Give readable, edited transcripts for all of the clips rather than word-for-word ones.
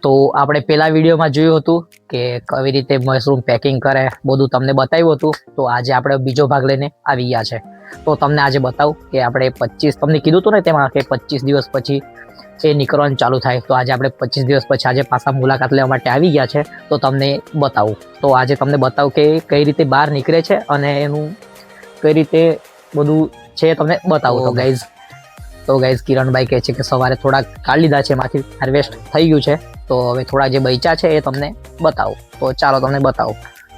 તો આપણે પેલા વિડીયોમાં જોયું હતું કે કેવી રીતે મશરૂમ પેકિંગ કરે, બધું તમને બતાવ્યું હતું. તો આજે આપણે બીજો ભાગ લઈને આવી ગયા છે. તો તમને આજે બતાવું કે આપણે 25 તમને કીધું હતું ને તેમાં કે 25 દિવસ પછી એ નીકળવાનું ચાલુ થાય. તો આજે આપણે 25 દિવસ પછી આજે પાછા મુલાકાત લેવા માટે આવી ગયા છે. તો તમને બતાવું, તો આજે તમને બતાવું કે કઈ રીતે બહાર નીકળે છે અને એનું કઈ રીતે બધું છે તમને બતાવું. તો ગાઈઝ કિરણભાઈ કહે છે કે સવારે થોડાક કાઢી લીધા છે, એમાંથી હાર્વેસ્ટ થઈ ગયું છે. તો હવે થોડા જે બચ્યા છે એ તમને બતાવું. તો ચાલો તમને બતાવું.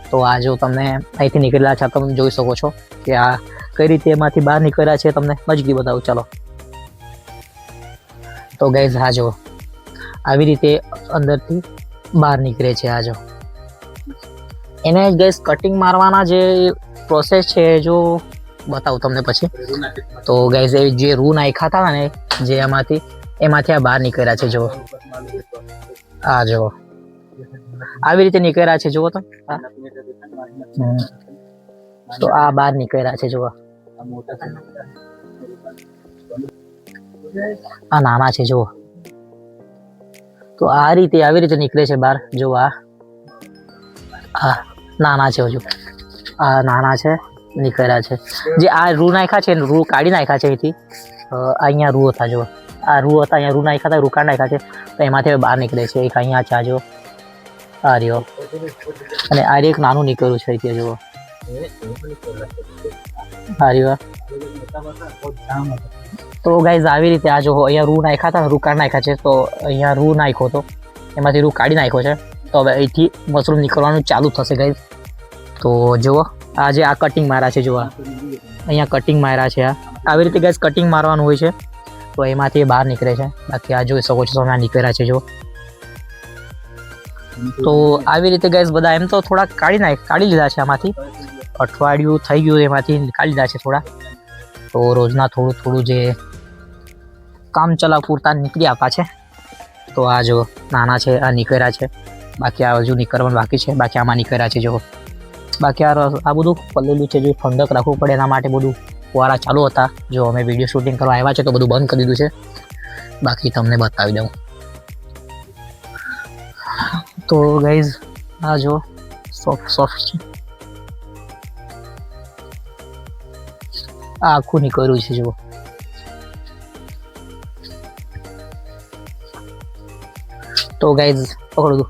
તો આ જો તમને અહીંથી નીકળેલા છે તમે જોઈ શકો છો કે આ કઈ રીતે એમાંથી બહાર નીકળ્યા છે તમને નજીકથી બતાવું. ચાલો તો ગાઈઝ આ જો આવી રીતે અંદરથી બહાર નીકળે છે. આ જો એને ગાઈઝ કટિંગ મારવાના જે પ્રોસેસ છે જો બતાવું તમને પછી. તો ગાઈઝ એ જે રૂ નાખ્યા હતા ને જે એમાંથી આ બહાર નીકળ્યા છે. જો આ જો આવી રીતે નીકળ્યા છે. જુઓ તો તો આ બહાર નીકળ્યા છે. જુઓ આ નાના છે. જુઓ તો આવી રીતે નીકળે છે બહાર. જો આ નાના છે. હજુ આ નાના છે, નીકળ્યા છે. જે આ રૂ નાખ્યા છે રૂ કાઢી નાખ્યા છે અહીંથી. અહીંયા રૂ હતા. જો આ રૂ હતા, અહીંયા રૂ નાખ્યા હતા, રૂ કાઢી નાખ્યા છે. તો એમાંથી બહાર નીકળે છે. એક અહીંયા છે. જો આ રહ્યો અને આ એક નાનું નીકળ્યું છે ત્યાં. જુઓ આ રહ્યો. તો ગાઈઝ આવી રીતે આ જો અહીંયા રૂ નાખ્યા હતા, રૂ કાઢી નાખ્યા છે. તો અહીંયા રૂ નાખ્યો હતો, એમાંથી રૂ કાઢી નાખ્યો છે. તો હવે અહીંથી મશરૂમ નીકળવાનું ચાલુ થશે ગાઈઝ. તો જુઓ આ જે આ કટિંગ માર્યા છે. જુઓ અહીંયા કટિંગ માર્યા છે. આવી રીતે ગાઈઝ કટિંગ મારવાનું હોય છે. તો એમાંથી બહાર નીકળે છે. બાકી આ જોઈ શકો છો તમે આ નીકળ્યા છે. જો તો આવી રીતે ગાઈઝ બધા એમ તો થોડા કાઢી લીધા છે આમાંથી. અઠવાડિયું થઈ ગયું એમાંથી કાઢી લીધા છે થોડા. તો રોજના થોડું જે કામ ચલાવ પૂરતા નીકળી આપ્યા છે. તો આ જો નાના છે, આ નીકળ્યા છે. બાકી આ હજુ નીકળવાનું બાકી છે. બાકી આમાં નીકળ્યા છે. જો બાકી આ બધું પલ્લેલું છે. જો ઠંડક રાખવું પડે એના માટે બધું ફુવારા ચાલુ હતા. જો અમે વિડીયો શૂટિંગ કરવા આવ્યા છે તો બધું બંધ કરી દીધું છે. બાકી તમને બતાવી દઉં. તો ગાઈઝ આ જો સોફ્ટ છે. આ આખું નીકળ્યું છે. જુઓ તો ગાઈઝ પકડો દો.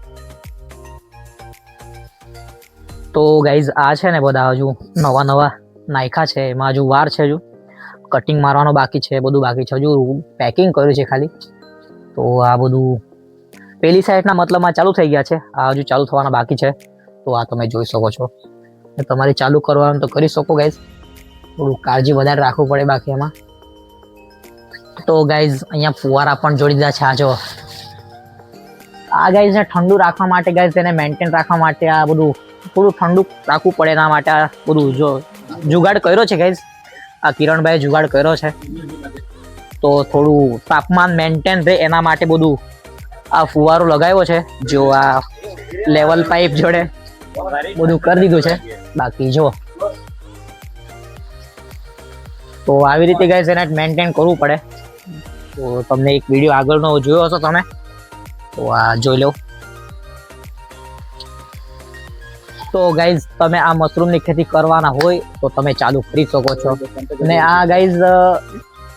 તો ગાઈઝ આ છે ને બધા હજુ નવા નાખ્યા છે. એમાં હજુ વાર છે. હજુ કટિંગ મારવાનો બાકી છે, બધું બાકી છે. હજુ પેકિંગ કર્યું છે ખાલી. તો આ બધું પેલી સાઈડના મતલબમાં ચાલુ થઈ ગયા છે. આ હજુ ચાલુ થવાના બાકી છે. તો આ તમે જોઈ શકો છો. તમારે ચાલુ કરવાનું તો કરી શકો ગાઈઝ. થોડું કાળજી વધારે રાખવું પડે બાકી એમાં. તો ગાઈઝ અહીંયા ફુવારા પણ જોડી દીધા છે. આ જો આ ગાઈઝને ઠંડુ રાખવા માટે ગાઈઝ તેને મેન્ટેન રાખવા માટે આ બધું થોડું ઠંડુ રાખવું પડે એના માટે આ બધું જો જુગાડ કર્યો છે ગાઈઝ. આ કિરણભાઈએ જુગાડ કર્યો છે. તો થોડું તાપમાન મેન્ટેન રહે એના માટે બધું આ ફુવારો લગાવ્યો છે. જો આ લેવલ પાઇપ જોડે બધું કરી દીધું છે. બાકી જો તો આવી રીતે ગાઈઝ એને મેન્ટેન કરવું પડે. તો તમને એક વિડીયો આગળનો જોયો હશો તમે, તો આ જોઈ લો. તો ગાઈઝ તમે આ મશરૂમની ખેતી કરવાના હોય તો તમે ચાલુ કરી શકો છો. અને આ ગાઈઝ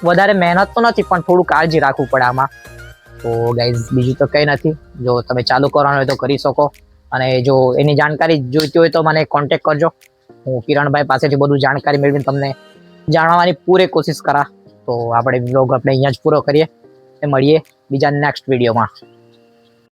વધારે મહેનત તો નથી પણ થોડું કાળજી રાખવું પડે આમાં. તો ગાઈઝ બીજું તો કંઈ નથી. જો તમે ચાલુ કરવાનું હોય તો કરી શકો. અને જો એની જાણકારી જોઈતી હોય તો મને કોન્ટેક કરજો. હું કિરણભાઈ પાસેથી બધું જાણકારી મેળવીને તમને જાણવાની પૂરી કોશિશ કરા. તો આપણે વ્લોગ અહીંયા જ પૂરો કરીએ. મળીએ બીજા નેક્સ્ટ વિડીયોમાં.